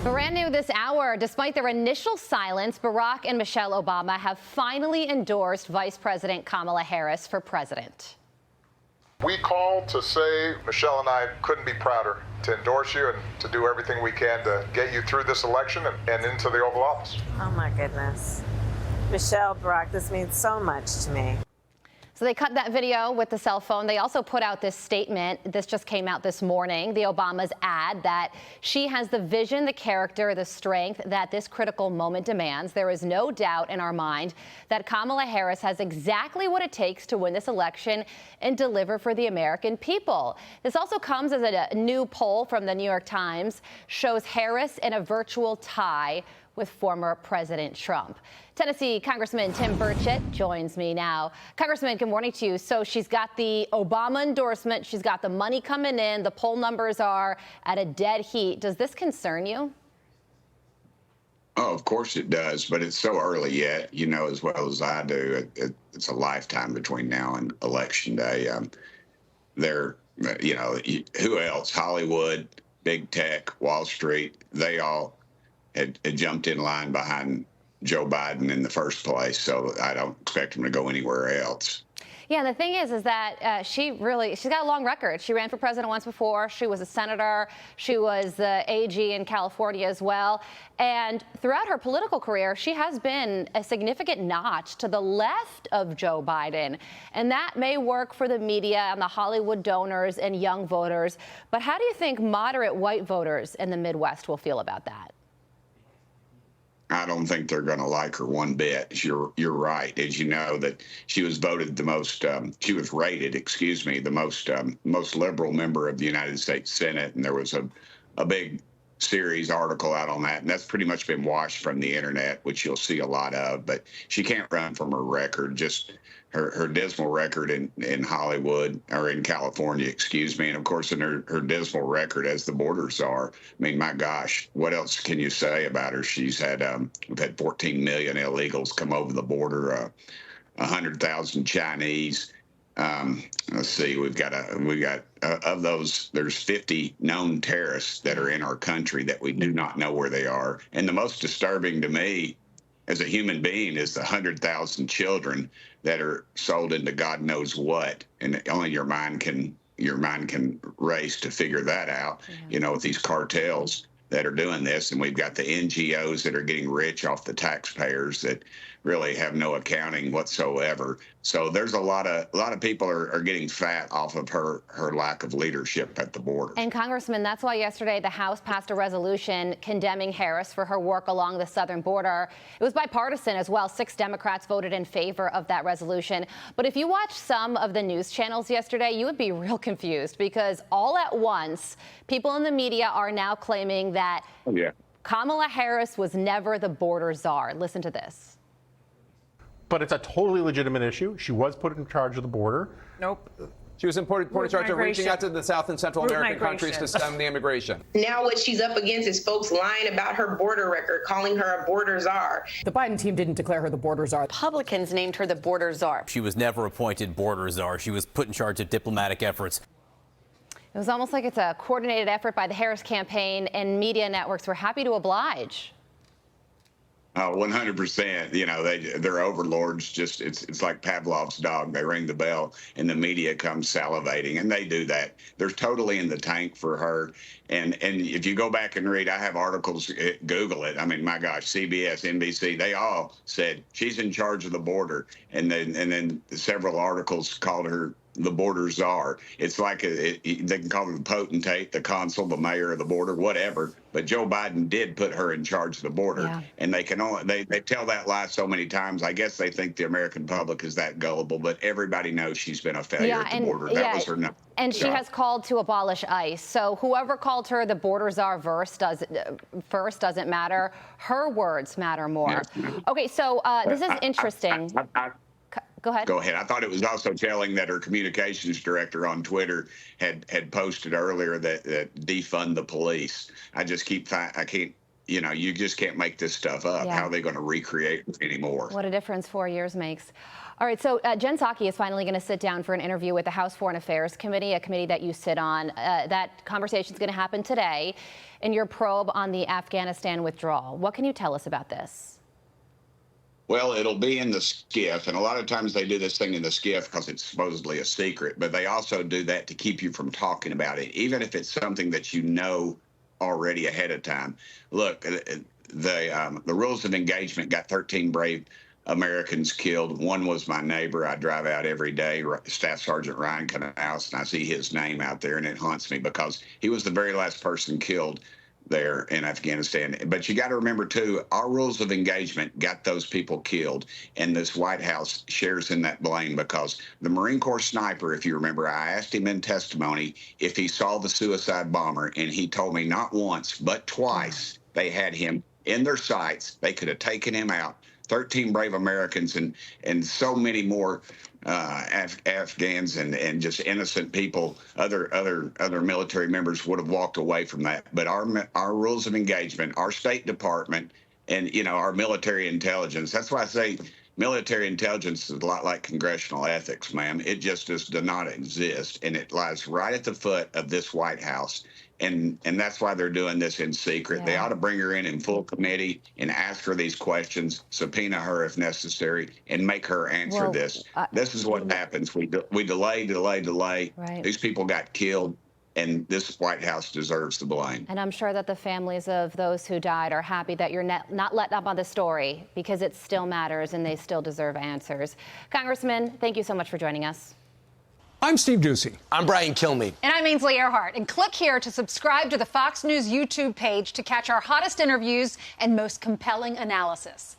Brand new this hour, despite their initial silence, Barack and Michelle Obama have finally endorsed Vice President Kamala Harris for president. We called to say Michelle and I couldn't be prouder to endorse you and to do everything we can to get you through this election and into the Oval Office. Oh my goodness. Michelle, Barack, this means so much to me. So they cut that video with the cell phone. They also put out this statement. This just came out this morning. The Obamas add that she has the vision, the character, the strength that this critical moment demands. There is no doubt in our mind that Kamala Harris has exactly what it takes to win this election and deliver for the American people. This also comes as a new poll from the New York Times shows Harris in a virtual tie with former President Trump. Tennessee Congressman Tim Burchett joins me now. Congressman, good morning to you. So she's got the Obama endorsement. She's got the money coming in. The poll numbers are at a dead heat. Does this concern you? Oh, of course it does, but it's so early yet. You know as well as I do, it's a lifetime between now and Election Day. Who else? Hollywood, big tech, Wall Street, they all had jumped in line behind Joe Biden in the first place, so I don't expect him to go anywhere else. Yeah, and the thing is that she's got a long record. She ran for president once before. She was a senator. She was the AG in California as well. And throughout her political career, she has been a significant notch to the left of Joe Biden. And that may work for the media and the Hollywood donors and young voters. But how do you think moderate white voters in the Midwest will feel about that? I don't think they're going to like her one bit. You're right. As you know, that she was voted the most, she was rated, the most liberal member of the United States Senate. And there was a big series article out on that. And that's pretty much been washed from the internet, which you'll see a lot of. But she can't run from her record, just her dismal record in Hollywood, or in California, and of course in her dismal record as the border czar. I mean, my gosh, what else can you say about her? She's had we've had 14 million illegals come over the border, 100,000 Chinese. Let's see, we've got of those, there's 50 known terrorists that are in our country that we do not know where they are. And the most disturbing to me as a human being is the 100,000 children that are sold into God knows what, and only your mind can race to figure that out. Yeah. You know, with these cartels that are doing this, and we've got the NGOs that are getting rich off the taxpayers that really have no accounting whatsoever. So there's a lot of people are getting fat off of her lack of leadership at the border. And Congressman, that's why yesterday the House passed a resolution condemning Harris for her work along the southern border. It was bipartisan as well. 6 Democrats voted in favor of that resolution. But if you watch some of the news channels yesterday, you would be real confused, because all at once, people in the media are now claiming that Kamala Harris was never the border czar. Listen to this. But it's a totally legitimate issue. She was put in charge of the border. Nope. She was put in charge of reaching out to the South and Central American countries to stem the immigration. Now what she's up against is folks lying about her border record, calling her a border czar. The Biden team didn't declare her the border czar. Republicans named her the border czar. She was never appointed border czar. She was put in charge of diplomatic efforts. It was almost like it's a coordinated effort by the Harris campaign, and media networks were happy to oblige. 100%. You know, they're overlords. Just it's like Pavlov's dog. They ring the bell and the media comes salivating, and they do that. They're totally in the tank for her. And if you go back and read, I have articles, Google it. I mean, my gosh, CBS, NBC, they all said she's in charge of the border. And then several articles called her the border czar. It's like they can call her the potentate, the consul, the mayor of the border, whatever. But Joe Biden did put her in charge of the border, and they tell that lie so many times. I guess they think the American public is that gullible, but every knows she's been a failure at the border. That was her number. And she has called to abolish ICE. So whoever called her the border czar first doesn't matter. Her words matter more. Okay, so this is interesting. Go ahead. Go ahead. I thought it was also telling that her communications director on Twitter had posted earlier that defund the police. I just I can't you know, you just can't make this stuff up. Yeah. How are they going to recreate it anymore? What a difference 4 years makes. All right, so Jen Psaki is finally going to sit down for an interview with the House Foreign Affairs Committee, a committee that you sit on. That conversation is going to happen today in your probe on the Afghanistan withdrawal. What can you tell us about this? Well, it'll be in the SCIF, and a lot of times they do this thing in the SCIF because it's supposedly a secret, but they also do that to keep you from talking about it, even if it's something that you know already ahead of time. Look, the rules of engagement got 13 brave Americans killed. One was my neighbor. I drive out every day, Staff Sergeant Ryan Canals, and I see his name out there, and it haunts me because he was the very last person killed there in Afghanistan. But you got to remember, too, our rules of engagement got those people killed, and this White House shares in that blame because the Marine Corps sniper, if you remember, I asked him in testimony if he saw the suicide bomber, and he told me not once but twice they had him in their sights. They could have taken him out. 13 brave Americans and so many more Afghans and just innocent people, other military members would have walked away from that. But our rules of engagement, our State Department, and our military intelligence. That's why I say military intelligence is a lot like congressional ethics, ma'am. It just does not exist, and it lies right at the foot of this White House. And that's why they're doing this in secret. Yeah. They ought to bring her in full committee and ask her these questions, subpoena her if necessary, and make her answer this. This is what happens. We delay. Right. These people got killed, and this White House deserves the blame. And I'm sure that the families of those who died are happy that you're not letting up on the story because it still matters and they still deserve answers. Congressman, thank you so much for joining us. I'm Steve Doocy. I'm Brian Kilmeade. And I'm Ainsley Earhart. And click here to subscribe to the Fox News YouTube page to catch our hottest interviews and most compelling analysis.